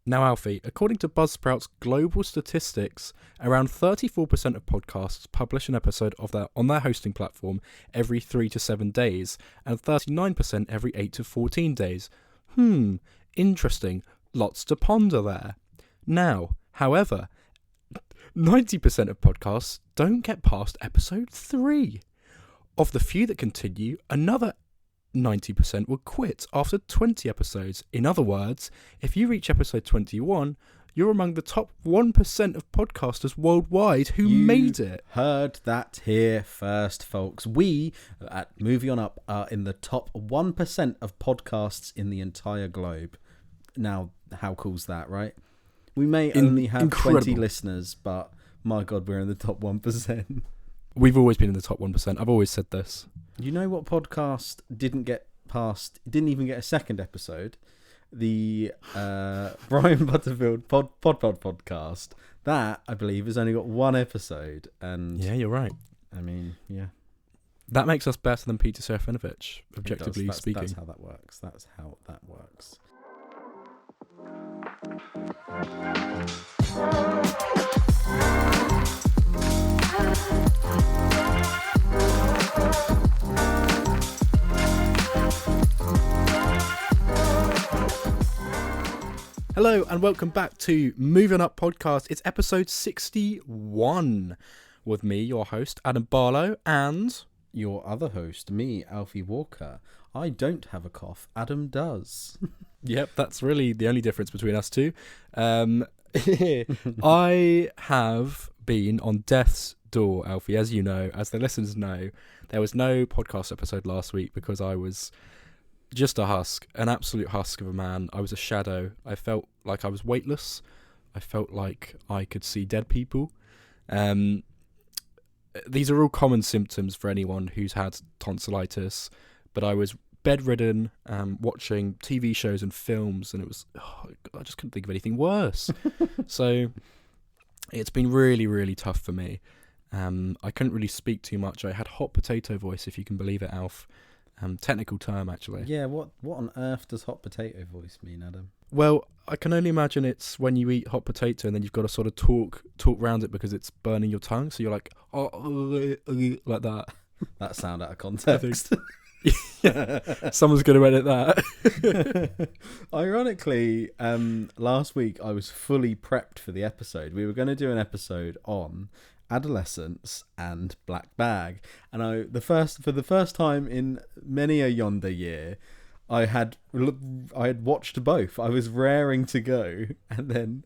Now, Alfie, according to Buzzsprout's global statistics, around 34% of podcasts publish an episode on their hosting platform every 3 to 7 days, and 39% every 8 to 14 days. Interesting. Lots to ponder there. Now, however, 90% of podcasts don't get past episode 3. Of the few that continue, another 90% will quit after 20 episodes. In other words, if you reach episode 21, you're among the top 1% of podcasters worldwide who made it. Heard that here first, folks. We at Movie On Up are in the top 1% of podcasts in the entire globe. Now, how cool's that, right? We may only have incredible. 20 listeners, but my God, we're in the top 1%. We've always been in the top 1%. I've always said this. You know what podcast didn't even get a second episode? The Brian Butterfield podcast. That, I believe, has only got one episode. And yeah, you're right. I mean, yeah. That makes us better than Peter Serafinovich, objectively speaking. That's how that works. That's how that works. Hello and welcome back to Moving Up Podcast. It's episode 61 with me, your host, Adam Barlow, and your other host, me, Alfie Walker. I don't have a cough. Adam does. Yep, that's really the only difference between us two. I have been on death's door, Alfie, as you know, as the listeners know. There was no podcast episode last week because I was just a husk, an absolute husk of a man. I was a shadow. I felt like I was weightless. I felt like I could see dead people. These are all common symptoms for anyone who's had tonsillitis, but I was bedridden, watching TV shows and films, and it was, I just couldn't think of anything worse. So it's been really, really tough for me. I couldn't really speak too much. I had hot potato voice, if you can believe it, Alf. Technical term, actually. Yeah, what on earth does hot potato voice mean, Adam? Well, I can only imagine it's when you eat hot potato and then you've got to sort of talk around it because it's burning your tongue. So you're like, like that. That sound out of context. Yeah, someone's going to edit that. Ironically, last week I was fully prepped for the episode. We were going to do an episode on adolescence and Black Bag, and for the first time in many a yonder year, I had watched both. I was raring to go, and then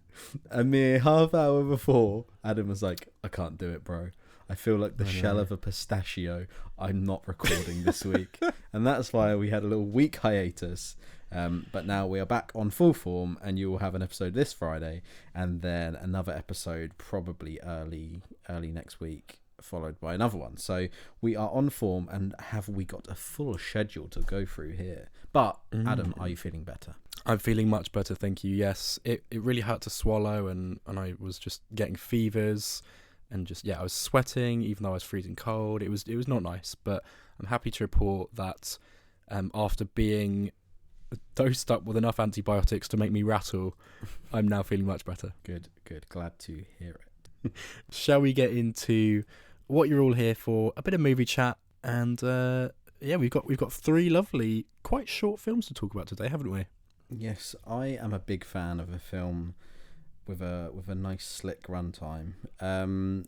a mere half hour before, Adam was like, "I can't do it, bro. I feel like the shell of a pistachio. I'm not recording this week." And that's why we had a little week hiatus. But now we are back on full form, and you will have an episode this Friday, and then another episode probably early next week, followed by another one. So we are on form, and have we got a full schedule to go through here? But Adam, are you feeling better? I'm feeling much better, thank you. Yes, it really hurt to swallow, and I was just getting fevers, and I was sweating even though I was freezing cold. It was not nice, but I'm happy to report that after being dosed up with enough antibiotics to make me rattle, I'm now feeling much better. Good. Glad to hear it. Shall we get into what you're all here for? A bit of movie chat, and we've got 3 lovely, quite short films to talk about today, haven't we? Yes, I am a big fan of a film with a nice slick runtime.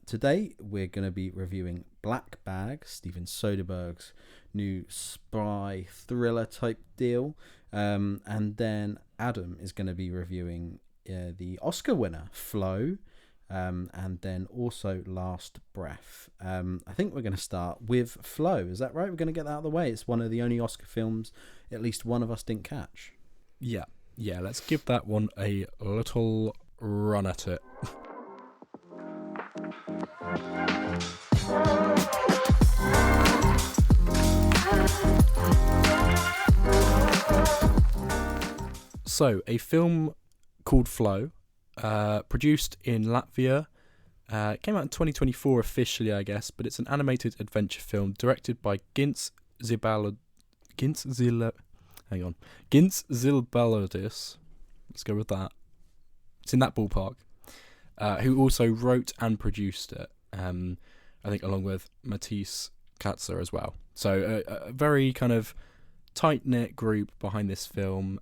Today we're going to be reviewing Black Bag, Steven Soderbergh's new spy thriller type deal. And then Adam is going to be reviewing the Oscar winner, Flow, and then also Last Breath. I think we're going to start with Flow. Is that right? We're going to get that out of the way. It's one of the only Oscar films at least one of us didn't catch. Yeah, let's give that one a little run at it. So, a film called Flow, produced in Latvia, came out in 2024 officially, I guess, but it's an animated adventure film directed by Gints Zilbalodis. Let's go with that. It's in that ballpark. Who also wrote and produced it. I think along with Matisse Katzer as well. So a very kind of tight-knit group behind this film.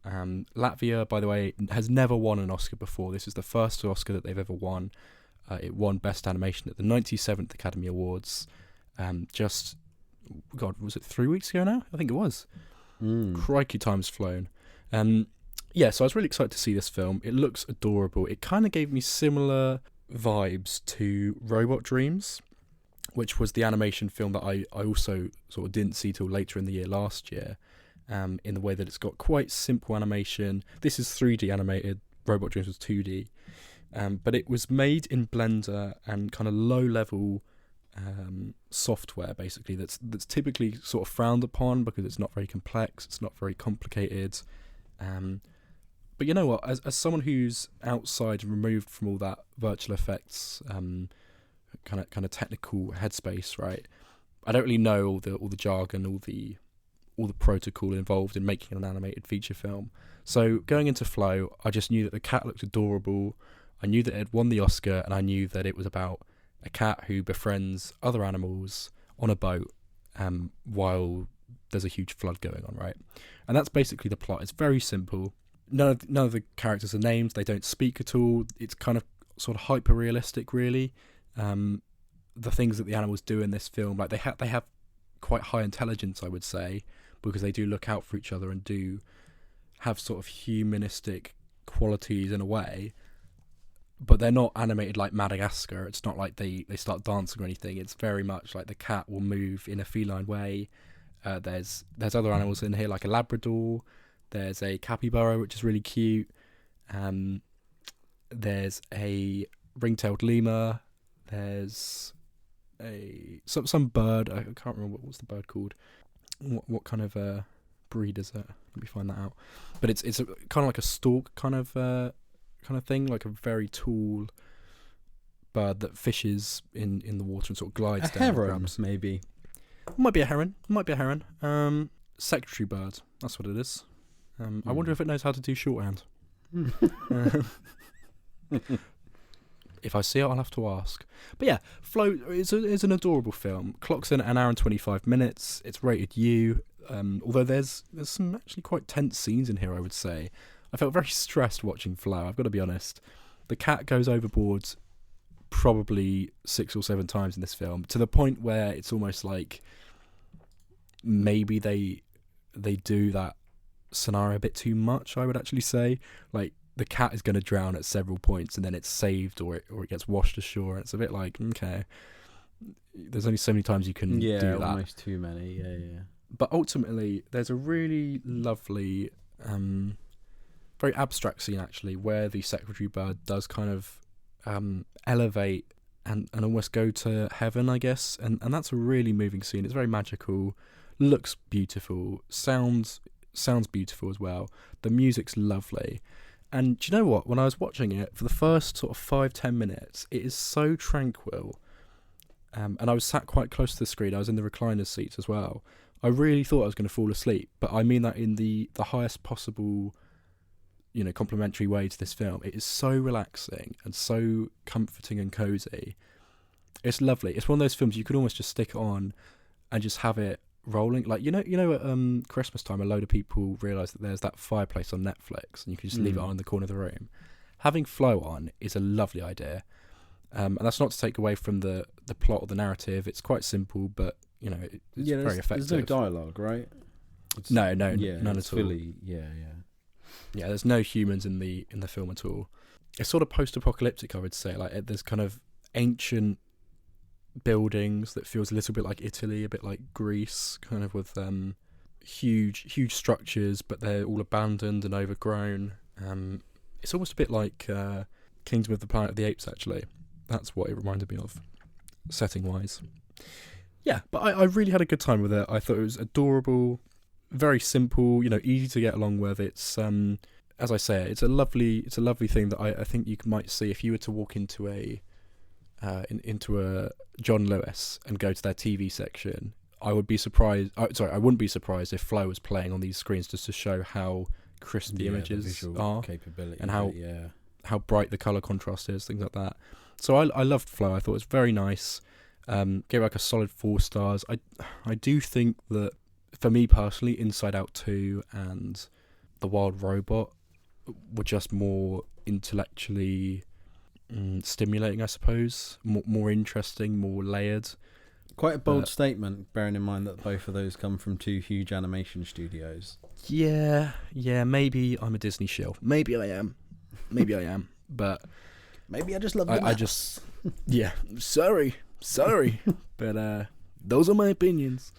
Latvia, by the way, has never won an Oscar before. This is the first Oscar that they've ever won. It won Best Animation at the 97th Academy Awards. Was it 3 weeks ago now? I think it was. Crikey, time's flown. So I was really excited to see this film. It looks adorable. It kind of gave me similar vibes to Robot Dreams, which was the animation film that I also sort of didn't see till later in the year last year, in the way that it's got quite simple animation. This is 3D animated. Robot Dreams was 2D. But it was made in Blender and kind of low-level software, basically, that's typically sort of frowned upon because it's not very complex, it's not very complicated. But you know what? As someone who's outside and removed from all that virtual effects, kind of technical headspace, right? I don't really know all the jargon, all the protocol involved in making an animated feature film. So going into Flow, I just knew that the cat looked adorable. I knew that it had won the Oscar, and I knew that it was about a cat who befriends other animals on a boat while there's a huge flood going on, right? And that's basically the plot. It's very simple. None of the characters are named. They don't speak at all. It's kind of sort of hyper realistic, really. The things that the animals do in this film, like they have quite high intelligence, I would say, because they do look out for each other and do have sort of humanistic qualities in a way. But they're not animated like Madagascar. It's not like they start dancing or anything. It's very much like the cat will move in a feline way. There's other animals in here, like a Labrador. There's a capybara, which is really cute. There's a ring-tailed lemur. There's some bird. I can't remember what's the bird called. What kind of breed is it? Let me find that out. But it's kind of like a stork kind of thing, like a very tall bird that fishes in the water and sort of glides down. A heron, maybe. Might be a heron. Secretary bird. That's what it is. I wonder if it knows how to do shorthand. If I see it, I'll have to ask. But yeah, Flow is an adorable film. Clocks in at 1 hour and 25 minutes. It's rated U. Although there's some actually quite tense scenes in here, I would say. I felt very stressed watching Flow, I've got to be honest. The cat goes overboard probably 6 or 7 times in this film, to the point where it's almost like maybe they do that scenario a bit too much, I would actually say. Like, the cat is going to drown at several points and then it's saved or it gets washed ashore. It's a bit like, okay, there's only so many times you can do that. Yeah, almost too many, yeah. But ultimately, there's a really lovely, very abstract scene, actually, where the secretary bird does kind of elevate and almost go to heaven, I guess. And that's a really moving scene. It's very magical, looks beautiful, sounds beautiful as well. The music's lovely. And do you know what? When I was watching it, for the first sort of 5-10 minutes, it is so tranquil. And I was sat quite close to the screen. I was in the recliner seats as well. I really thought I was going to fall asleep, but I mean that in the highest possible, complimentary way to this film. It is so relaxing and so comforting and cozy. It's lovely. It's one of those films you could almost just stick it on and just have it rolling. Like, at Christmas time, a load of people realise that there's that fireplace on Netflix and you can just leave it on in the corner of the room. Having Flow on is a lovely idea. And that's not to take away from the plot or the narrative. It's quite simple, but it's very effective. There's no dialogue, right? No, none at all. Yeah, there's no humans in the film at all. It's sort of post-apocalyptic, I would say. Like, there's kind of ancient buildings that feels a little bit like Italy, a bit like Greece, kind of with huge structures, but they're all abandoned and overgrown. It's almost a bit like Kingdom of the Planet of the Apes, actually. That's what it reminded me of, setting-wise. Yeah, but I really had a good time with it. I thought it was adorable, very simple, easy to get along with. It's as I say, it's a lovely thing that I think you might see if you were to walk into a John Lewis and go to their TV section. I would be surprised. I wouldn't be surprised if Flow was playing on these screens just to show how crisp the images the visual are, capability, and how how bright the colour contrast is, things like that. So I loved Flow. I thought it was very nice. Gave it like a solid 4 stars. I do think that, for me personally, Inside Out 2 and The Wild Robot were just more intellectually stimulating, I suppose. More interesting, more layered. Quite a bold statement, bearing in mind that both of those come from 2 huge animation studios. Yeah, maybe I'm a Disney shill. Maybe I am. But maybe I just love the maps. Yeah, sorry. But those are my opinions.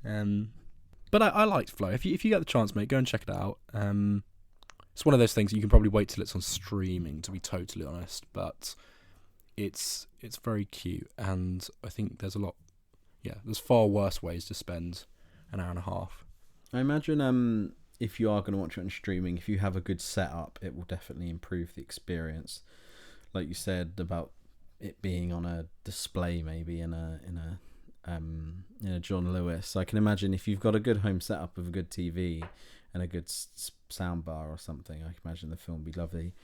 But I liked Flow. If you get the chance, mate, go and check it out. It's one of those things you can probably wait till it's on streaming, to be totally honest. But it's very cute, and I think there's there's far worse ways to spend an hour and a half. I imagine if you are going to watch it on streaming, if you have a good setup, it will definitely improve the experience. Like you said about it being on a display, maybe in a John Lewis. I can imagine if you've got a good home setup with a good TV and a good sound bar or something, I can imagine the film would be lovely.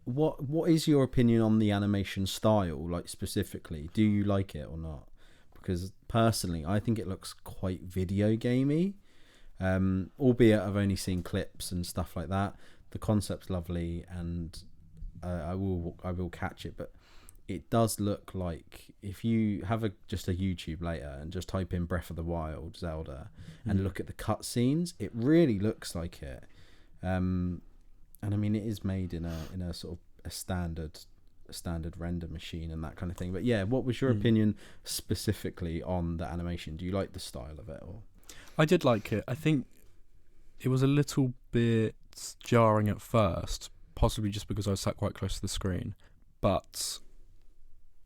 What is your opinion on the animation style, like specifically? Do you like it or not? Because personally, I think it looks quite video gamey. Albeit I've only seen clips and stuff like that. The concept's lovely, and I will catch it, but it does look like, if you have just a YouTube later and just type in Breath of the Wild Zelda and look at the cutscenes, it really looks like it. And I mean, it is made in a sort of a standard render machine and that kind of thing. But yeah, what was your opinion specifically on the animation? Do you like the style of it? Or I did like it. I think it was a little bit jarring at first, possibly just because I was sat quite close to the screen. But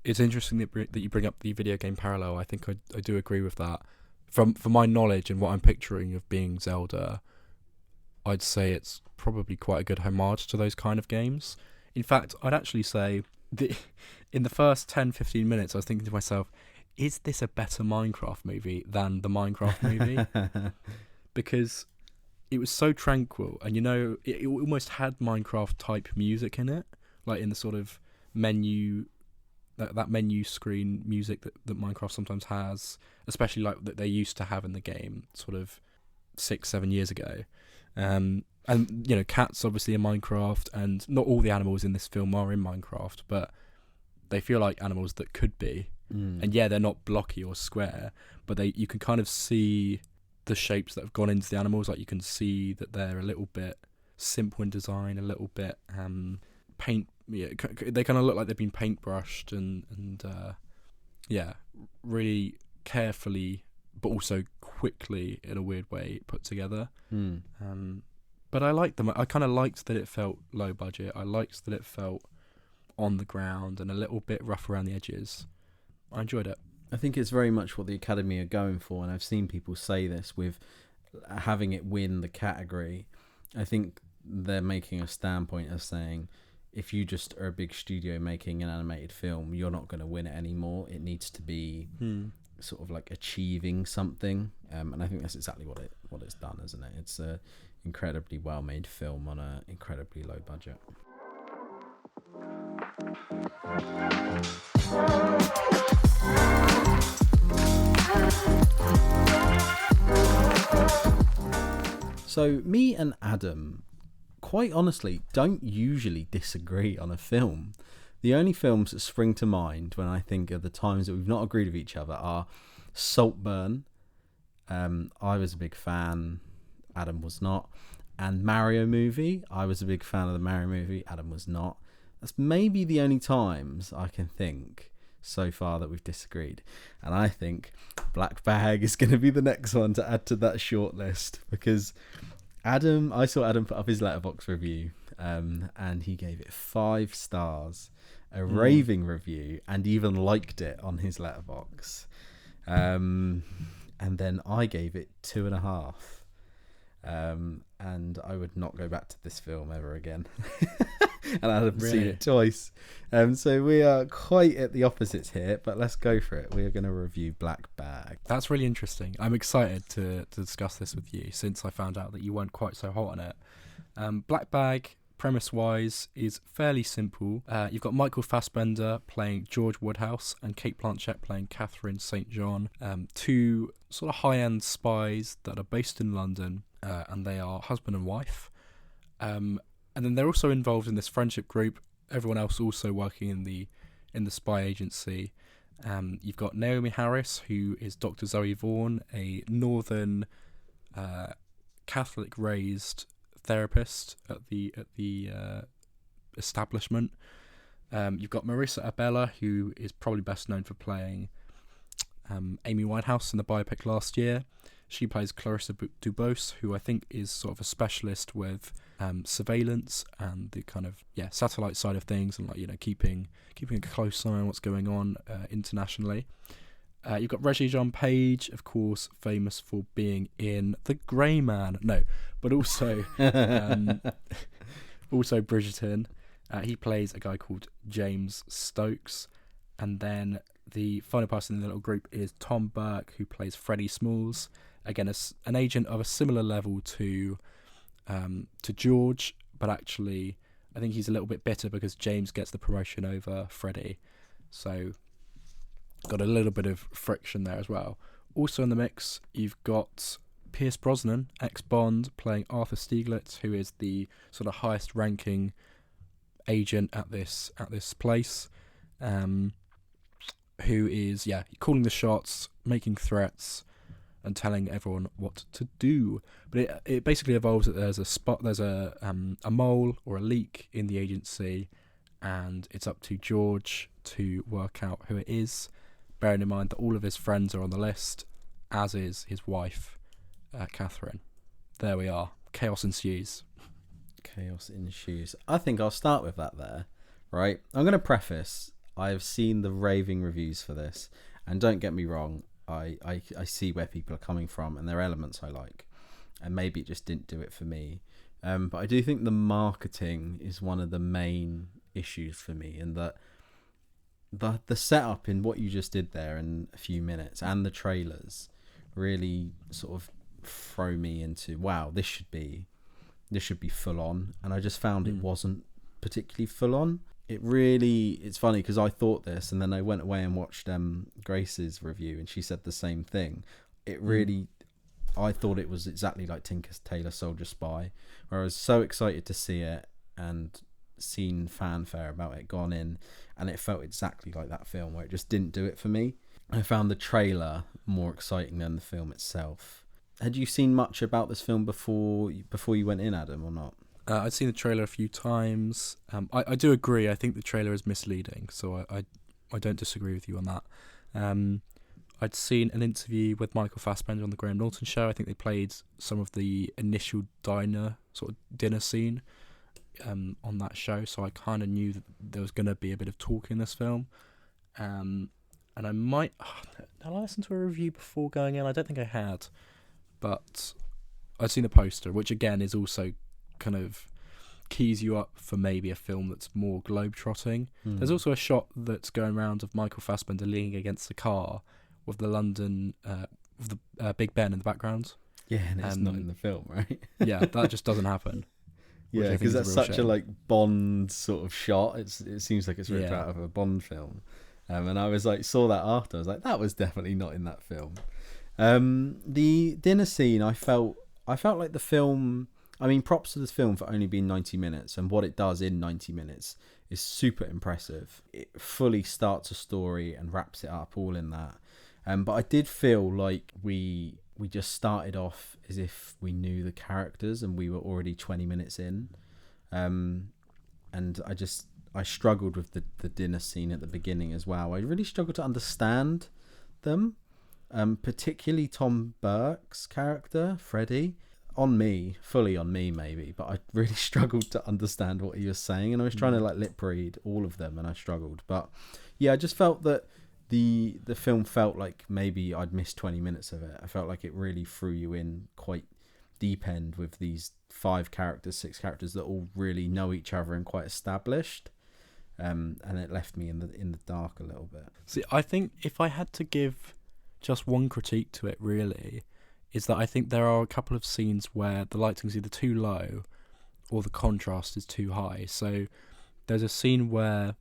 it's interesting that you bring up the video game parallel. I think I do agree with that. From my knowledge and what I'm picturing of being Zelda, I'd say it's probably quite a good homage to those kind of games. In fact, I'd actually say that in the first 10-15 minutes, I was thinking to myself, is this a better Minecraft movie than the Minecraft movie? Because it was so tranquil, and it almost had Minecraft type music in it, like in the sort of menu, that menu screen music that Minecraft sometimes has, especially like that they used to have in the game sort of 6-7 years ago. And Cate's obviously in Minecraft, and not all the animals in this film are in Minecraft, but they feel like animals that could be. And yeah, they're not blocky or square, but you can kind of see the shapes that have gone into the animals. Like you can see that they're a little bit simple in design, a little bit paint. Yeah, they kind of look like they've been paintbrushed and really carefully, but also quickly in a weird way put together. But I liked them. I kind of liked that it felt low budget. I liked that it felt on the ground and a little bit rough around the edges. I enjoyed it. I think it's very much what the Academy are going for, and I've seen people say this with having it win the category. I think they're making a standpoint of saying, if you just are a big studio making an animated film, you're not going to win it anymore. It needs to be sort of like achieving something, and I think that's exactly what it's done, isn't it? It's a incredibly well made film on an incredibly low budget. So me and Adam, quite honestly, don't usually disagree on a film. The only films that spring to mind when I think of the times that we've not agreed with each other are Saltburn. I was a big fan, Adam was not. And Mario movie, I was a big fan of the Mario movie, Adam was not. That's maybe the only times I can think so far that we've disagreed. And I think Black Bag is going to be the next one to add to that short list, because I saw Adam put up his Letterboxd review, and he gave it 5 stars, a raving review, and even liked it on his Letterboxd. And then I gave it 2.5. And I would not go back to this film ever again. And I haven't seen it twice. So we are quite at the opposites here, but let's go for it. We are going to review Black Bag. That's really interesting. I'm excited to discuss this with you, since I found out that you weren't quite so hot on it. Black Bag, premise-wise, is fairly simple. You've got Michael Fassbender playing George Woodhouse and Cate Blanchett playing Catherine St. John, two sort of high-end spies that are based in London, and they are husband and wife. And then they're also involved in this friendship group, everyone else also working in the spy agency. You've got Naomi Harris, who is Dr. Zoe Vaughan, a northern Catholic-raised therapist at the establishment. You've got Marissa Abella, who is probably best known for playing Amy Winehouse in the biopic Last Year. She plays Clarissa Dubose, who I think is sort of a specialist with surveillance and the kind of satellite side of things, and keeping a close eye on what's going on internationally. You've got Reggie John Page, of course, famous for being in The Grey Man. No, but also also Bridgerton. He plays a guy called James Stokes. And then the final person in the little group is Tom Burke, who plays Freddie Smalls. Again, an agent of a similar level to George, but actually I think he's a little bit bitter because James gets the promotion over Freddie. So got a little bit of friction there as well. Also in the mix, you've got Pierce Brosnan, ex-Bond, playing Arthur Stieglitz, who is the sort of highest ranking agent at this place, who is calling the shots, making threats, and telling everyone what to do. But it basically evolves that there's a mole or a leak in the agency, and it's up to George to work out who it is, bearing in mind that all of his friends are on the list, as is his wife, Catherine. There we are. Chaos ensues. Chaos ensues. I think I'll start with that there, right? I'm going to preface, I've seen the raving reviews for this, and don't get me wrong, I see where people are coming from, and there are elements I like, and maybe it just didn't do it for me. But I do think the marketing is one of the main issues for me, and that the setup in what you just did there in a few minutes and the trailers really sort of throw me into, wow, this should be full on, and I just found it wasn't particularly full on. It's funny because I thought this, and then I went away and watched Grace's review, and she said the same thing. I thought it was exactly like Tinker Tailor Soldier Spy, where I was so excited to see it and seen fanfare about it gone in, and it felt exactly like that film, where it just didn't do it for me. I found the trailer more exciting than the film itself. Had you seen much about this film before you went in, Adam, or not? I'd seen the trailer a few times. I do agree. I think the trailer is misleading, so I don't disagree with you on that. I'd seen an interview with Michael Fassbender on the Graham Norton show. I think they played some of the initial dinner scene on that show, so I kind of knew that there was going to be a bit of talk in this film. And I might... Had I listened to a review before going in? I don't think I had. But I'd seen the poster, which again is also kind of keys you up for maybe a film that's more globe-trotting. There's also a shot that's going around of Michael Fassbender leaning against the car with the London, with the Big Ben in the background. Yeah, and it's not in the film, right? Yeah, that just doesn't happen. Yeah, because that's such a Bond sort of shot. It seems like it's ripped out of a Bond film. And I was saw that after. I was like, that was definitely not in that film. The dinner scene, I felt like the film, I mean, props to this film for only being 90 minutes, and what it does in 90 minutes is super impressive. It fully starts a story and wraps it up all in that. But I did feel like we just started off as if we knew the characters and we were already 20 minutes in. And I struggled with the dinner scene at the beginning as well. I really struggled to understand them. Particularly Tom Burke's character, Freddie. Fully on me maybe, but I really struggled to understand what he was saying, and I was trying to lip read all of them, and I struggled. But yeah, I just felt that the film felt like maybe I'd missed 20 minutes of it. I felt like it really threw you in quite deep end with these 6 characters that all really know each other and quite established. And it left me in the dark a little bit. See, I think if I had to give just one critique to it, really, is that I think there are a couple of scenes where the lighting's either too low or the contrast is too high. So there's a scene where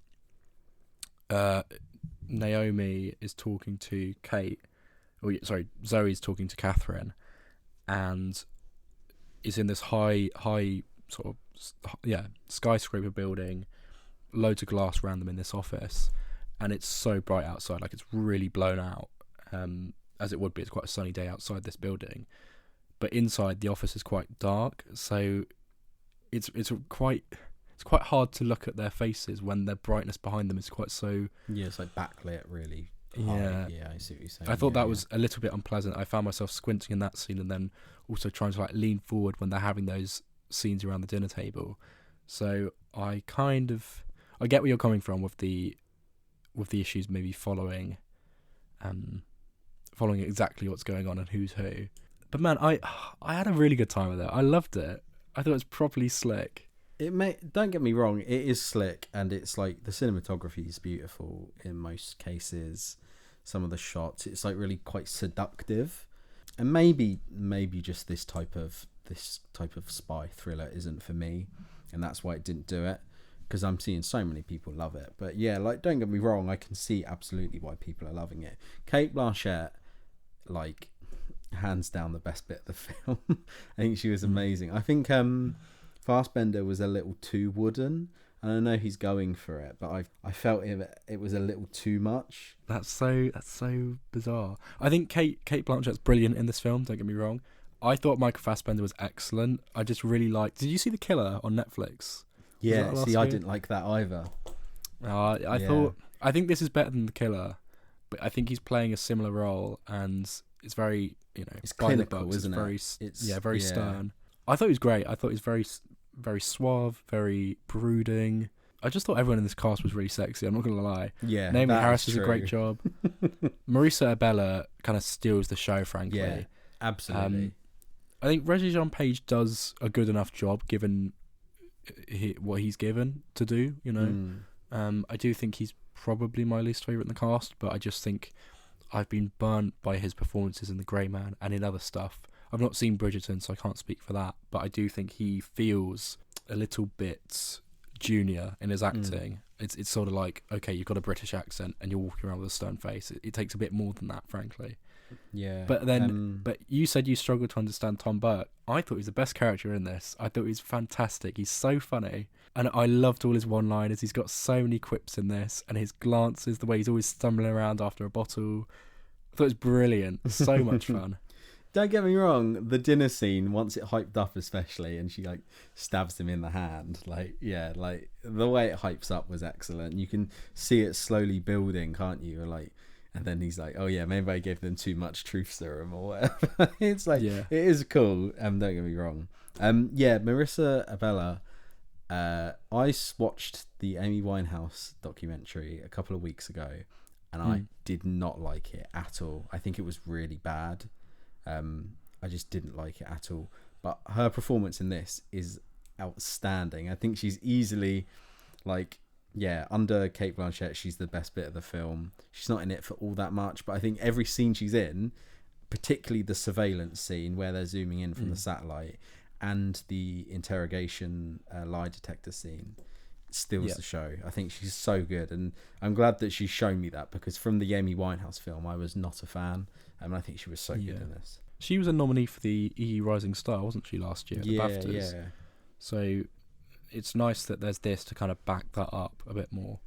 Naomi is talking to Cate, Zoe's talking to Catherine, and is in this high sort of skyscraper building, loads of glass around them in this office, and it's so bright outside, like it's really blown out, as it would be. It's quite a sunny day outside this building, but inside the office is quite dark, so it's quite hard to look at their faces when their brightness behind them is quite so... Yeah, it's like backlit, really. Yeah. Yeah, I see what you're saying. I thought that was a little bit unpleasant. I found myself squinting in that scene and then also trying to like lean forward when they're having those scenes around the dinner table. So I get where you're coming from with the issues maybe following exactly what's going on and who's who. But man, I had a really good time with it. I loved it. I thought it was properly slick. Don't get me wrong, it is slick, and it's like the cinematography is beautiful in most cases. Some of the shots, it's like really quite seductive, and maybe just this type of spy thriller isn't for me, and that's why it didn't do it, because I'm seeing so many people love it. But yeah, like, don't get me wrong, I can see absolutely why people are loving it. Cate Blanchett, like, hands down the best bit of the film. I think she was amazing. I think Fassbender was a little too wooden, and I know he's going for it, but I felt it was a little too much. That's so bizarre. I think Cate Blanchett's brilliant in this film, don't get me wrong. I thought Michael Fassbender was excellent. I just really liked... Did you see The Killer on Netflix? Yeah, see, I didn't like that either. I think this is better than The Killer, but I think he's playing a similar role, and it's very, it's clinical, isn't it? It's very stern. I thought he was great. I thought he was very, very suave, very brooding. I just thought everyone in this cast was really sexy. I'm not gonna lie. Yeah, Naomi Harris does a great job. Marisa Abela kind of steals the show, frankly. Yeah, absolutely. I think Reggie Jean Page does a good enough job given what he's given to do. I do think he's probably my least favourite in the cast, but I just think I've been burnt by his performances in The Grey Man and in other stuff. I've not seen Bridgerton, so I can't speak for that, but I do think he feels a little bit junior in his acting. It's sort of like, okay, you've got a British accent and you're walking around with a stern face. It takes a bit more than that, frankly. Yeah. But then, but you said you struggled to understand Tom Burke. I thought he was the best character in this. I thought he was fantastic. He's so funny. And I loved all his one-liners. He's got so many quips in this, and his glances, the way he's always stumbling around after a bottle. I thought it was brilliant. So much fun. Don't get me wrong, the dinner scene, once it hyped up especially, and she like stabs him in the hand, like the way it hypes up was excellent. You can see it slowly building, can't you? And then he's like, oh yeah, maybe I gave them too much truth serum or whatever. It's like, it is cool. Don't get me wrong. Marisa Abela, I watched the Amy Winehouse documentary a couple of weeks ago, and I did not like it at all. I think it was really bad. I just didn't like it at all. But her performance in this is outstanding. I think she's easily, under Cate Blanchett, she's the best bit of the film. She's not in it for all that much, but I think every scene she's in, particularly the surveillance scene where they're zooming in from the satellite, and the interrogation lie detector scene, steals the show. I think she's so good, and I'm glad that she's shown me that, because from the Amy Winehouse film I was not a fan, and I think she was so good in this. She was a nominee for the EE Rising Star, wasn't she, last year at the BAFTAs? Yeah. So it's nice that there's this to kind of back that up a bit more,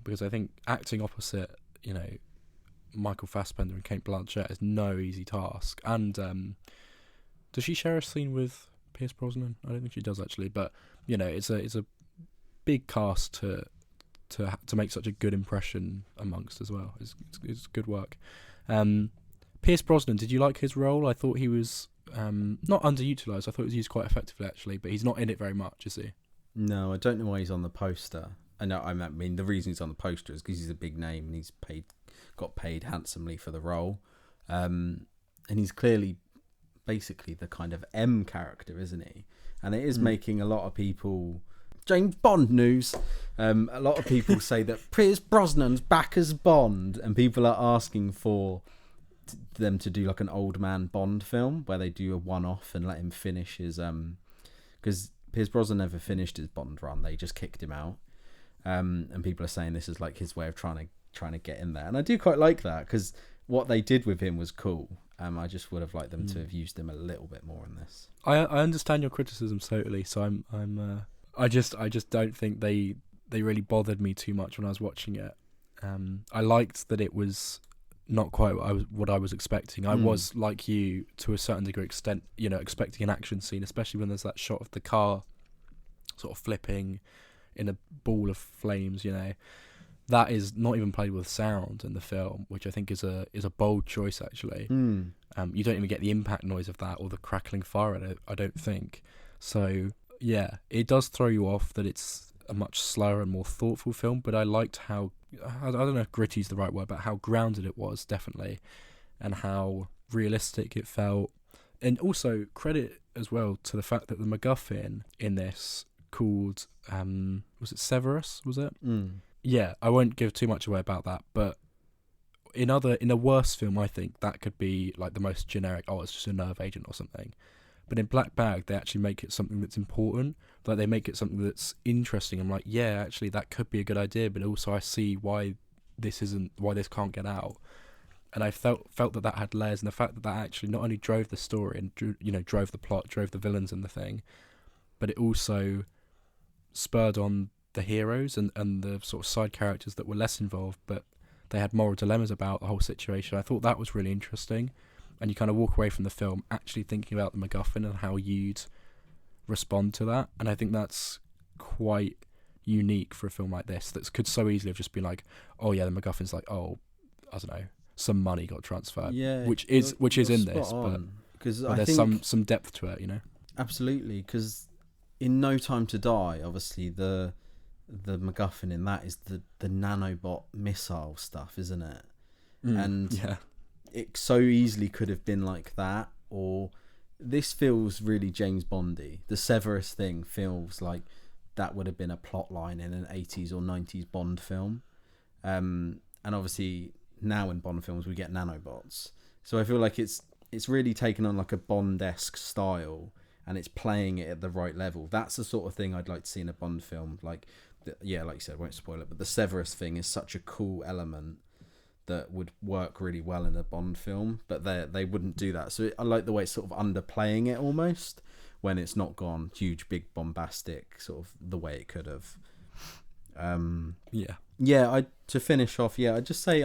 because I think acting opposite Michael Fassbender and Cate Blanchett is no easy task. And does she share a scene with Pierce Brosnan? I don't think she does, actually, but it's a big cast to make such a good impression amongst as well. It's good work. Pierce Brosnan, did you like his role? I thought he was not underutilised. I thought he was used quite effectively, actually, but he's not in it very much, is he? No, I don't know why he's on the poster. I mean, the reason he's on the poster is because he's a big name and he's got paid handsomely for the role, and he's clearly basically the kind of M character, isn't he? And it is making a lot of people... James Bond news. A lot of people say that Pierce Brosnan's back as Bond, and people are asking for them to do like an old man Bond film where they do a one-off and let him finish his... Because Pierce Brosnan never finished his Bond run. They just kicked him out. And people are saying this is like his way of trying to get in there. And I do quite like that, because what they did with him was cool. I just would have liked them to have used him a little bit more in this. I understand your criticism totally. So I just don't think they really bothered me too much when I was watching it. I liked that it was not quite what I was expecting. I was, like you, to a certain degree extent, expecting an action scene, especially when there's that shot of the car sort of flipping in a ball of flames. That is not even played with sound in the film, which I think is a bold choice, actually. You don't even get the impact noise of that or the crackling fire, I don't think. So yeah, it does throw you off that it's a much slower and more thoughtful film, but I liked how, I don't know if gritty is the right word, but how grounded it was, definitely, and how realistic it felt. And also credit as well to the fact that the MacGuffin in this, called was it Severus, was it? Yeah, I won't give too much away about that, but in a worse film, I think that could be like the most generic, it's just a nerve agent or something. But in Black Bag, they actually make it something that's important. Like, they make it something that's interesting. I'm like, yeah, actually, that could be a good idea, but also I see why this can't get out. And I felt that had layers, and the fact that actually not only drove the story and drove the plot, drove the villains and the thing, but it also spurred on the heroes and the sort of side characters that were less involved, but they had moral dilemmas about the whole situation. I thought that was really interesting. And you kind of walk away from the film actually thinking about the MacGuffin and how you'd respond to that. And I think that's quite unique for a film like this, that could so easily have just been like, oh yeah, the MacGuffin's like, oh, I don't know, some money got transferred, which is in this, but there's some depth to it, Absolutely, because in No Time to Die, obviously the MacGuffin in that is the nanobot missile stuff, isn't it? And yeah, it so easily could have been like that, or this feels really James Bondy. The Severus thing feels like that would have been a plot line in an 80s or 90s Bond film. And obviously now in Bond films we get nanobots. So I feel like it's really taken on like a Bond-esque style, and it's playing it at the right level. That's the sort of thing I'd like to see in a Bond film. Like you said, I won't spoil it, but the Severus thing is such a cool element that would work really well in a Bond film, but they wouldn't do that. So I like the way it's sort of underplaying it almost, when it's not gone huge, big, bombastic, sort of the way it could have. To finish off, I'd just say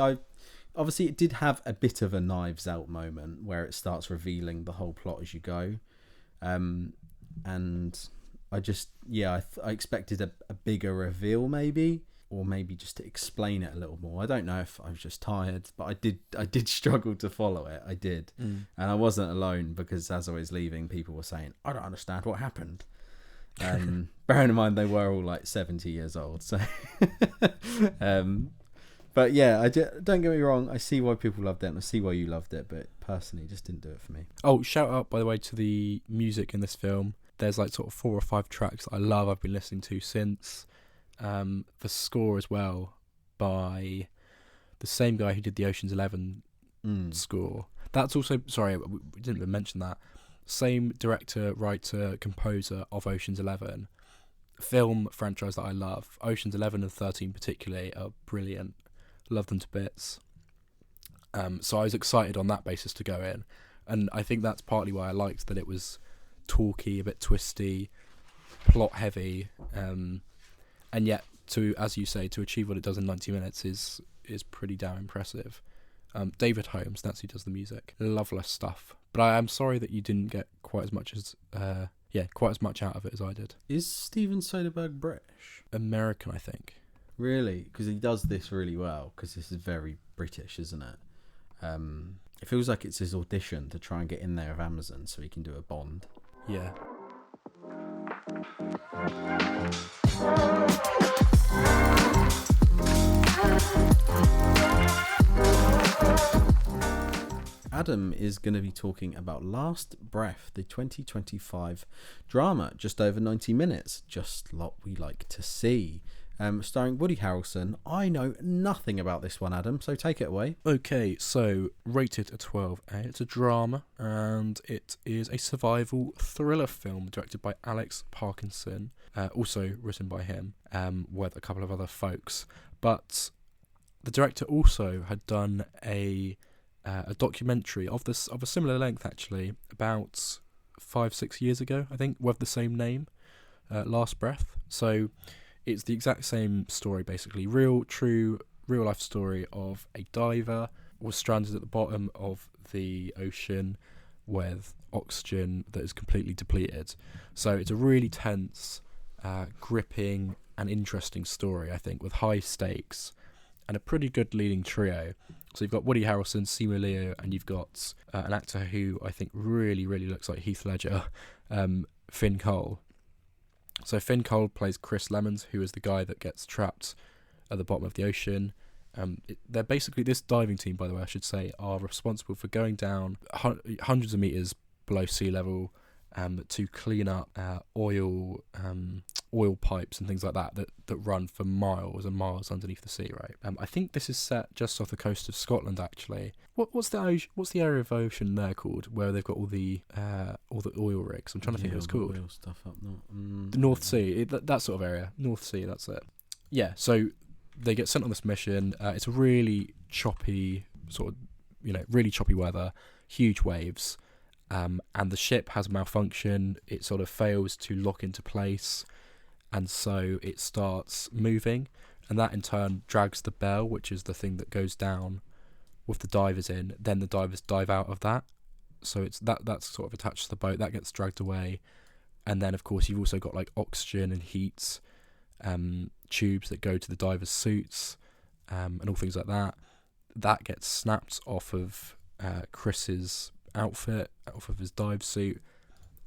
obviously it did have a bit of a Knives Out moment where it starts revealing the whole plot as you go. And I just, I expected a bigger reveal maybe, or maybe just to explain it a little more. I don't know if I was just tired, but I did struggle to follow it. I did. And I wasn't alone, because as I was leaving, people were saying, I don't understand what happened. Bearing in mind they were all like 70 years old. So, but yeah, don't get me wrong. I see why people loved it, and I see why you loved it, but personally, it just didn't do it for me. Oh, shout out, by the way, to the music in this film. There's like sort of 4 or 5 tracks that I love, I've been listening to since. The score as well, by the same guy who did the Ocean's 11 score. That's also, sorry, we didn't even mention that. Same director, writer, composer of Ocean's 11. Film franchise that I love. Ocean's 11 and 13 particularly are brilliant. Love them to bits. So I was excited on that basis to go in. And I think that's partly why I liked that it was talky, a bit twisty, plot heavy, and yet, as you say, to achieve what it does in 90 minutes is pretty damn impressive. David Holmes, that's who does the music. Loveless stuff. But I am sorry that you didn't get quite as much out of it as I did. Is Steven Soderbergh British? American, I think. Really? Because he does this really well, because this is very British, isn't it? It feels like it's his audition to try and get in there with Amazon so he can do a Bond. Yeah. Adam is going to be talking about Last Breath, the 2025 drama, just over 90 minutes, just what we like to see. starring Woody Harrelson. I know nothing about this one, Adam, so take it away. Okay, so rated a 12A. It's a drama, and it is a survival thriller film directed by Alex Parkinson, also written by him, with a couple of other folks. But the director also had done a documentary of a similar length, actually, about 5-6 years ago, I think, with the same name, Last Breath. So it's the exact same story, basically. Real life story of a diver was stranded at the bottom of the ocean with oxygen that is completely depleted. So it's a really tense, gripping and interesting story, I think, with high stakes and a pretty good leading trio. So you've got Woody Harrelson, Simu Liu, and you've got an actor who I think really, really looks like Heath Ledger, Finn Cole. So Finn Cole plays Chris Lemons, who is the guy that gets trapped at the bottom of the ocean. They're basically, this diving team, by the way, I should say, are responsible for going down hundreds of meters below sea level to clean up oil pipes and things like that run for miles and miles underneath the sea. Right. I think this is set just off the coast of Scotland, actually. What's the area of ocean there called where they've got all the oil rigs? I'm trying to think what it's called. Oil stuff up The North Sea, that sort of area. North Sea, that's it. Yeah. So they get sent on this mission. It's a really choppy really choppy weather, huge waves. And the ship has a malfunction. It sort of fails to lock into place, and so it starts moving, and that in turn drags the bell, which is the thing that goes down with the divers in. Then the divers dive out of that, so it's that's sort of attached to the boat, that gets dragged away, and then of course you've also got like oxygen and heat tubes that go to the divers' suits, and all things like that. That gets snapped off of Chris's outfit, off of his dive suit,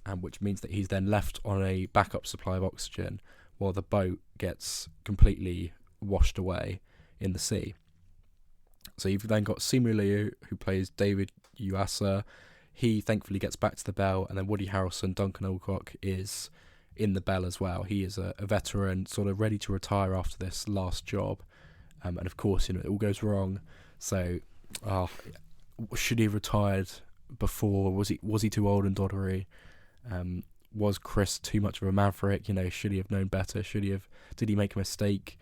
and which means that he's then left on a backup supply of oxygen while the boat gets completely washed away in the sea. So you've then got Simu Liu, who plays David Uasa. He thankfully gets back to the bell, and then Woody Harrelson, Duncan Alcock, is in the bell as well. He is a veteran, sort of ready to retire after this last job, and of course, it all goes wrong. So, should he have retired before? Was he too old and doddery? Was Chris too much of a maverick? Should he have known better? Did he make a mistake?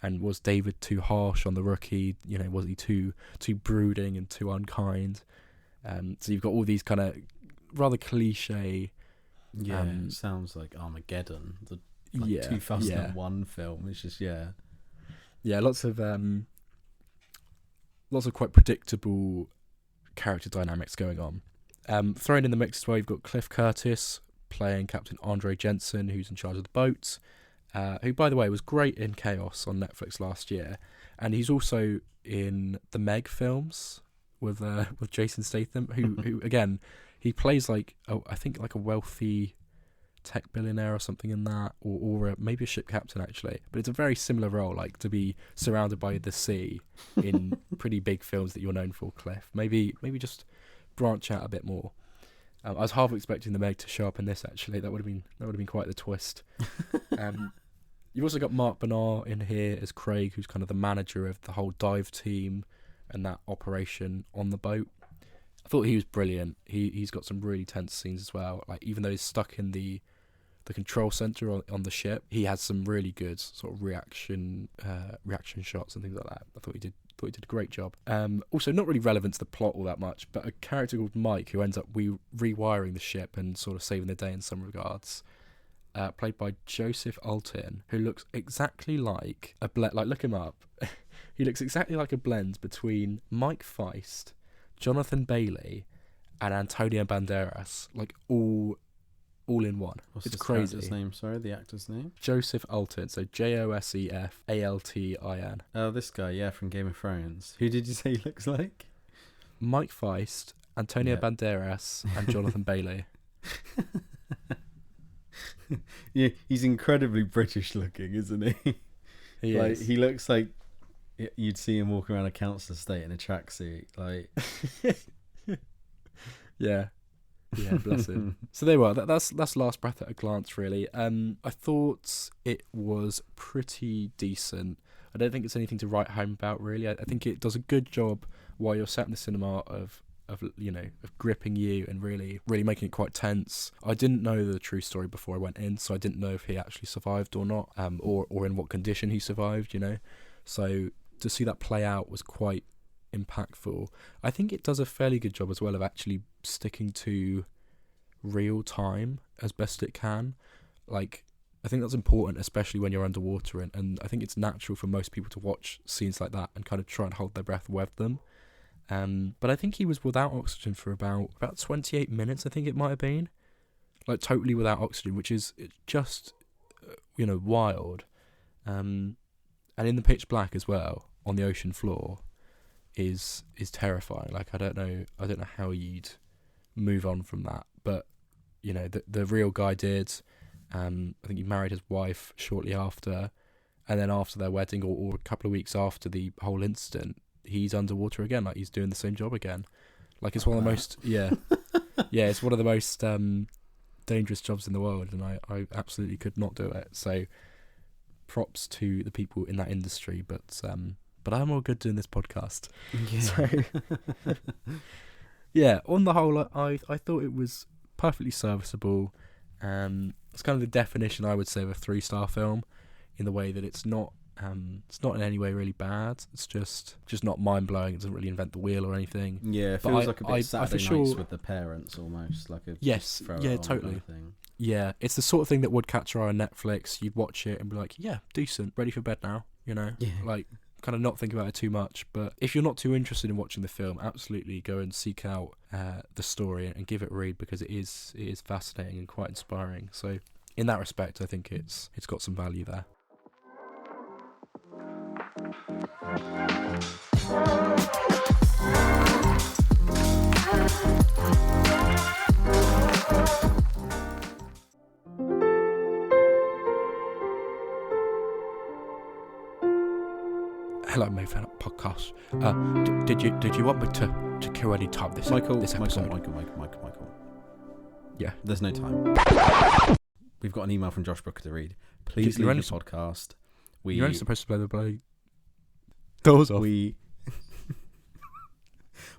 And was David too harsh on the rookie? Was he too brooding and too unkind? So you've got all these kind of rather cliche. Yeah, it sounds like Armageddon, the 2001 film. It's just lots of quite predictable character dynamics going on. Thrown in the mix as well, you've got Cliff Curtis playing Captain Andre Jensen, who's in charge of the boat, who, by the way, was great in Chaos on Netflix last year, and he's also in the Meg films with Jason Statham, who again, he plays I think like a wealthy tech billionaire or something in that, or maybe a ship captain actually, but it's a very similar role, like to be surrounded by the sea in pretty big films that you're known for, Cliff. Maybe just branch out a bit more. I was half expecting the Meg to show up in this, actually. That would have been quite the twist. You've also got Mark Bernard in here as Craig, who's kind of the manager of the whole dive team and that operation on the boat. I thought he was brilliant. He's got some really tense scenes as well. Like, even though he's stuck in the control center on the ship, he has some really good sort of reaction shots and things like that. I thought he did a great job. Also, not really relevant to the plot all that much, but a character called Mike, who ends up rewiring the ship and sort of saving the day in some regards, played by Joseph Altin, who looks exactly like a blend. Like, look him up. He looks exactly like a blend between Mike Feist, Jonathan Bailey, and Antonio Banderas, like all in one. What's it's this crazy. Character's name? Sorry, the actor's name? Joseph Altin. So Josefaltin. Oh, this guy, yeah, from Game of Thrones. Who did you say he looks like? Mike Feist, Antonio Banderas, and Jonathan Bailey. Yeah, he's incredibly British looking, isn't he? He is. He looks like you'd see him walking around a council estate in a tracksuit. Like, yeah. Yeah, bless him. So there we are. That's Last Breath at a glance, really. I thought it was pretty decent. I don't think it's anything to write home about, really. I think it does a good job while you're sat in the cinema of gripping you and really making it quite tense. I didn't know the true story before I went in, so I didn't know if he actually survived or not, or in what condition he survived. So to see that play out was quite impactful. I think it does a fairly good job as well of actually sticking to real time as best it can. Like, I think that's important, especially when you're underwater, and I think it's natural for most people to watch scenes like that and kind of try and hold their breath with them. But I think he was without oxygen for about 28 minutes, I think it might have been. Like, totally without oxygen, which is just, wild. And in the pitch black as well, on the ocean floor, is terrifying. Like, I don't know how you'd move on from that. But, the real guy did. I think he married his wife shortly after. And then after their wedding, or a couple of weeks after the whole incident, he's underwater again. Like, he's doing the same job again. Like, it's one of the most, it's one of the most dangerous jobs in the world, and I absolutely could not do it. So props to the people in that industry, but I'm all good doing this podcast. Yeah. So, yeah, on the whole, I thought it was perfectly serviceable. It's kind of the definition, I would say, of a 3-star film, in the way that it's not in any way really bad. It's just not mind blowing. It doesn't really invent the wheel or anything. Yeah, it feels like a bit Saturday Nights with the parents, almost like a totally thing. Yeah, it's the sort of thing that would catch your eye on Netflix. You'd watch it and be like, yeah, decent, ready for bed now. Like, kind of not think about it too much. But if you're not too interested in watching the film, absolutely go and seek out the story and give it a read, because it is fascinating and quite inspiring. So in that respect, I think it's got some value there. Hello, Mayfair podcast. Did you want me to kill any time this episode? Michael. Yeah. There's no time. We've got an email from Josh Brooker to read. Please leave the podcast. You're only supposed to play the bloody doors off. We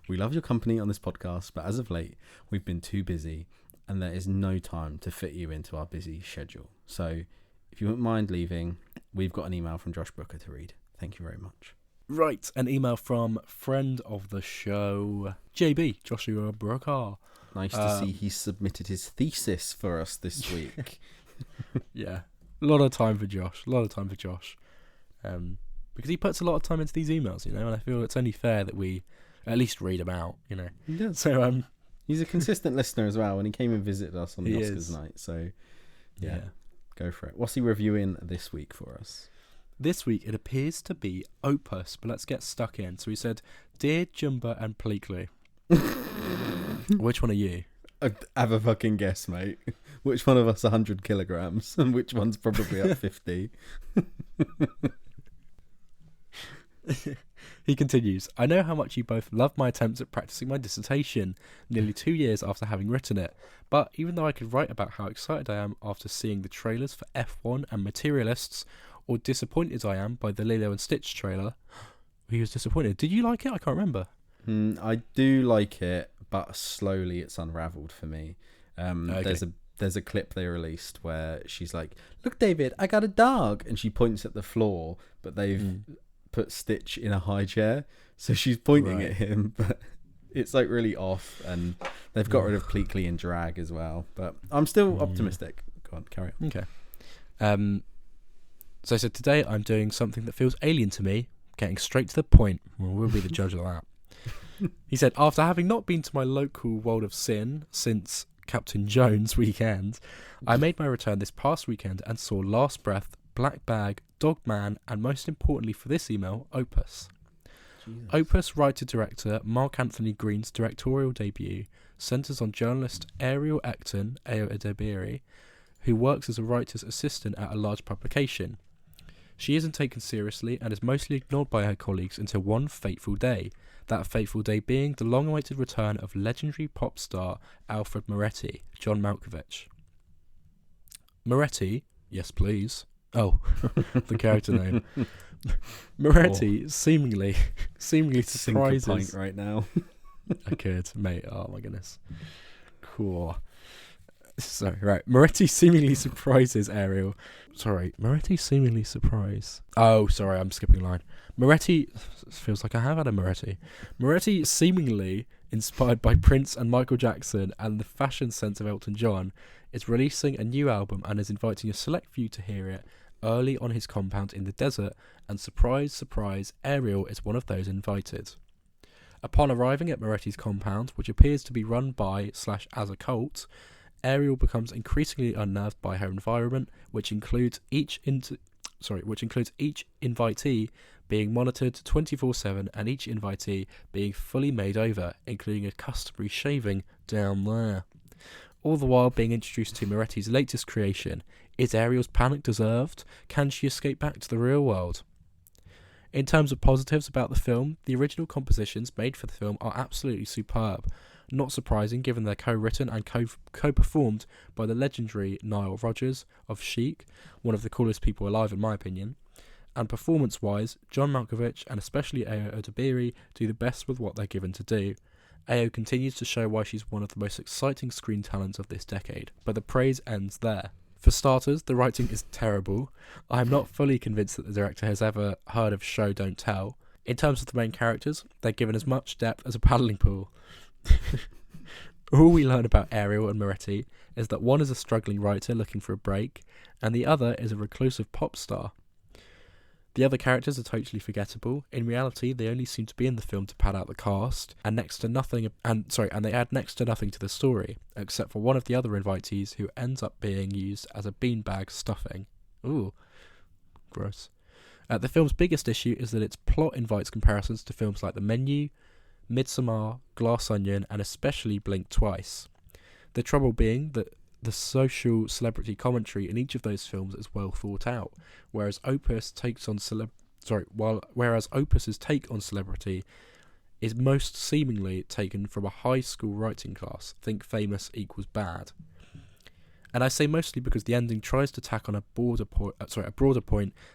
love your company on this podcast, but as of late, we've been too busy, and there is no time to fit you into our busy schedule. So, if you wouldn't mind leaving, we've got an email from Josh Brooker to read. Thank you very much. Right, an email from friend of the show, JB, Joshua Brooker. Nice to see he submitted his thesis for us this week. Yeah, a lot of time for Josh. Because he puts a lot of time into these emails, and I feel it's only fair that we at least read them out, He does. So he's a consistent listener as well, and he came and visited us on the Oscars night. So yeah, go for it. What's he reviewing this week for us? This week it appears to be Opus, but let's get stuck in. So he said, "Dear Jumba and Pleakley." Which one are you? Have a fucking guess, mate. Which one of us 100 kilograms, and which one's probably at 50? He continues, "I know how much you both love my attempts at practicing my dissertation, nearly 2 years after having written it. But even though I could write about how excited I am after seeing the trailers for F1 and Materialists, or disappointed I am by the Lilo and Stitch trailer," he was disappointed. Did you like it? I can't remember. I do like it, but slowly it's unravelled for me. Okay. There's a clip they released where she's like, "Look, David, I got a dog," and she points at the floor, but they've put Stitch in a high chair, so she's pointing at him, but it's like really off, and they've got rid of Pleakley in drag as well. But I'm still optimistic. Go on, carry on. Okay. So I said, "Today I'm doing something that feels alien to me, getting straight to the point." Well, we'll be the judge of that. He said, "After having not been to my local World of Sin since Captain Jones weekend, I made my return this past weekend and saw Last Breath, Black Bag, Dog Man, and most importantly for this email, Opus." Jesus. Opus writer-director Mark Anthony Green's directorial debut centres on journalist Ariel Acton, Ayo Edebiri, who works as a writer's assistant at a large publication. She isn't taken seriously and is mostly ignored by her colleagues until one fateful day. That fateful day being the long-awaited return of legendary pop star Alfred Moretti, John Malkovich. Moretti, yes please. Oh, the character name. Moretti seemingly surprises. Sink a pint right now. I could, mate. Oh my goodness. Cool. So, right. Moretti seemingly surprises Ariel. Sorry. Moretti seemingly surprise. Oh, sorry. I'm skipping a line. Moretti feels like I have had a Moretti. Moretti seemingly inspired by Prince and Michael Jackson and the fashion sense of Elton John is releasing a new album and is inviting a select few to hear it early on his compound in the desert, and surprise, surprise, Ariel is one of those invited. Upon arriving at Moretti's compound, which appears to be run by / as a cult, Ariel becomes increasingly unnerved by her environment, which includes each invitee being monitored 24/7 and each invitee being fully made over, including a customary shaving down there. All the while being introduced to Moretti's latest creation. Is Ariel's panic deserved? Can she escape back to the real world? In terms of positives about the film, the original compositions made for the film are absolutely superb. Not surprising given they're co-written and co-performed by the legendary Nile Rodgers of Chic, one of the coolest people alive in my opinion. And performance-wise, John Malkovich and especially Ayo Edebiri do the best with what they're given to do. Ayo continues to show why she's one of the most exciting screen talents of this decade, but the praise ends there. For starters, the writing is terrible. I am not fully convinced that the director has ever heard of Show Don't Tell. In terms of the main characters, they're given as much depth as a paddling pool. All we learn about Ariel and Moretti is that one is a struggling writer looking for a break, and the other is a reclusive pop star. The other characters are totally forgettable. In reality, they only seem to be in the film to pad out the cast, and they add next to nothing to the story, except for one of the other invitees who ends up being used as a beanbag stuffing. Ooh, gross. The film's biggest issue is that its plot invites comparisons to films like The Menu, Midsommar, Glass Onion, and especially Blink Twice. The trouble being that the social celebrity commentary in each of those films is well thought out, whereas Opus's take on celebrity is most seemingly taken from a high school writing class. Think famous equals bad. And I say mostly because the ending tries to tack on a broader point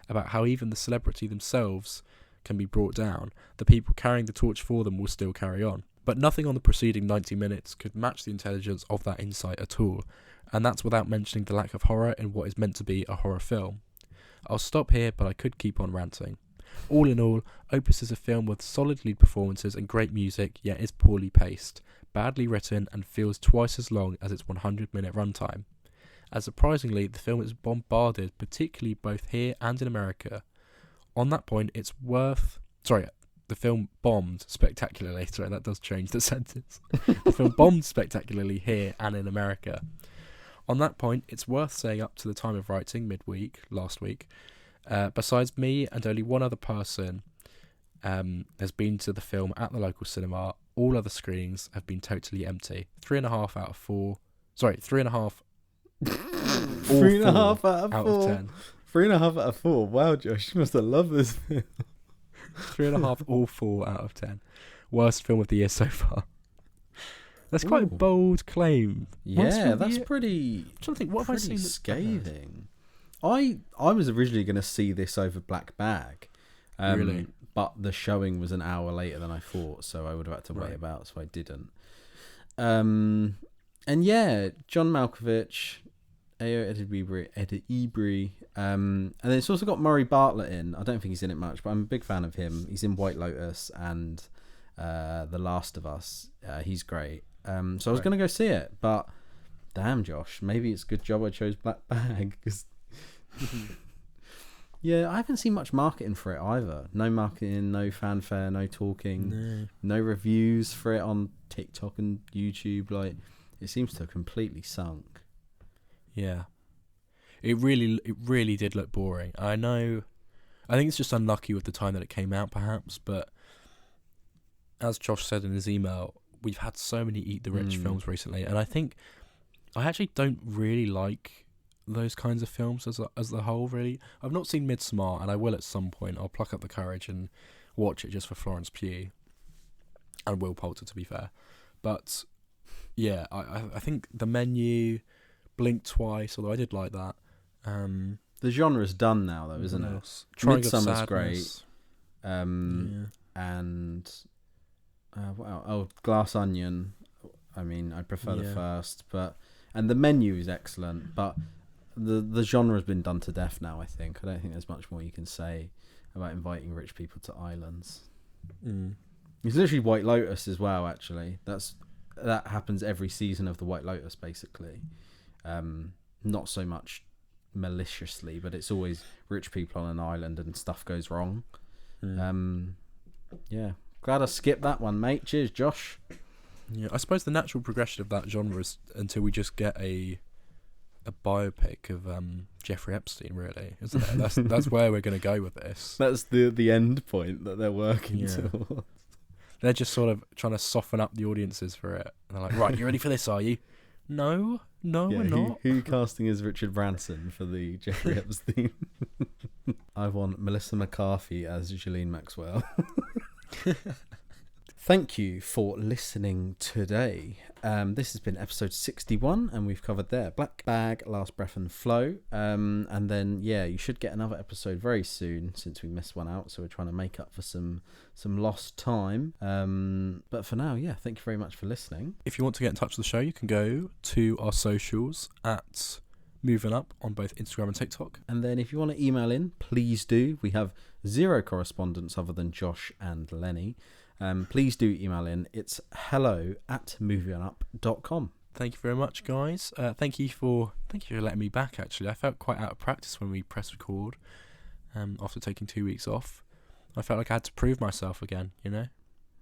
about how even the celebrity themselves can be brought down. The people carrying the torch for them will still carry on. But nothing on the preceding 90 minutes could match the intelligence of that insight at all, and that's without mentioning the lack of horror in what is meant to be a horror film. I'll stop here, but I could keep on ranting. All in all, Opus is a film with solid lead performances and great music, yet is poorly paced, badly written, and feels twice as long as its 100-minute runtime. As surprisingly, the film is bombarded, particularly both here and in America. On that point, the film bombed spectacularly. Sorry, that does change the sentence. The film bombed spectacularly here and in America. On that point, it's worth saying up to the time of writing, last week, besides me and only one other person has been to the film at the local cinema, all other screenings have been totally empty. 3.5 out of 4. Sorry, 3.5. 3.5 out of 10. 3.5 out of 4. Wow, Josh, you must have loved this film. 3.5 or 4 out of 10. Worst film of the year so far. That's quite a bold claim. Yeah, that's pretty. I'm trying to think, what have I seen that's scathing? I was originally going to see this over Black Bag. Really? But the showing was an hour later than I thought, so I would have had to wait about, so I didn't. And yeah, John Malkovich, Ayo Edebiri, and then it's also got Murray Bartlett in. I don't think he's in it much, but I'm a big fan of him. He's in White Lotus and The Last of Us. He's great. So I was going to go see it, but damn, Josh, maybe it's a good job I chose Black Bag. Cause yeah, I haven't seen much marketing for it either. No marketing, no fanfare, no talking, no reviews for it on TikTok and YouTube. Like, it seems to have completely sunk. Yeah, it really did look boring. I think it's just unlucky with the time that it came out, perhaps. But as Josh said in his email, we've had so many Eat the Rich films recently, and I think I actually don't really like those kinds of films as the whole. Really, I've not seen Midsommar, and I will at some point. I'll pluck up the courage and watch it just for Florence Pugh and Will Poulter, to be fair. But yeah, I think The Menu, Blink Twice, although I did like that. The genre's done now, though, isn't it? Midsummer's great. And Glass Onion. I mean, I prefer the first, and The Menu is excellent, but the genre's been done to death now. I don't think there's much more you can say about inviting rich people to islands. It's literally White Lotus as well. Actually, that happens every season of the White Lotus, basically. Not so much maliciously, but it's always rich people on an island and stuff goes wrong. Yeah, glad I skipped that one, mate. Cheers, Josh. Yeah, I suppose the natural progression of that genre is until we just get a biopic of Jeffrey Epstein, really, isn't it? That's where we're going to go with this. That's the end point that they're working towards. They're just sort of trying to soften up the audiences for it. And they're like, right, you ready for this, are you? No, we're not. Who are you casting as Richard Branson for the Jeffrey Epstein? I want Melissa McCarthy as Ghislaine Maxwell. Thank you for listening today. This has been episode 61, and we've covered there Black Bag, Last Breath and Flow. And then, you should get another episode very soon since we missed one out. So we're trying to make up for some lost time. But for now, thank you very much for listening. If you want to get in touch with the show, you can go to our socials at Moving Up on both Instagram and TikTok. And then if you want to email in, please do. We have 0 correspondence other than Josh and Lenny. Please do email in. It's hello@movieonup.com. Thank you very much, guys. Thank you for letting me back. Actually, I felt quite out of practice when we pressed record. After taking 2 weeks off, I felt like I had to prove myself again.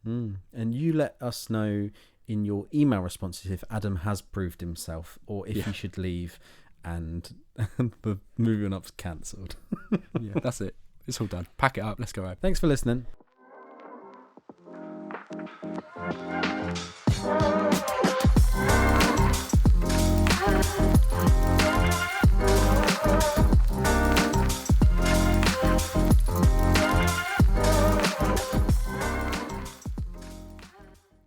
And you let us know in your email responses if Adam has proved himself or if he should leave and the Movie On Up's cancelled. Yeah, that's it. It's all done. Pack it up. Let's go home. Thanks for listening.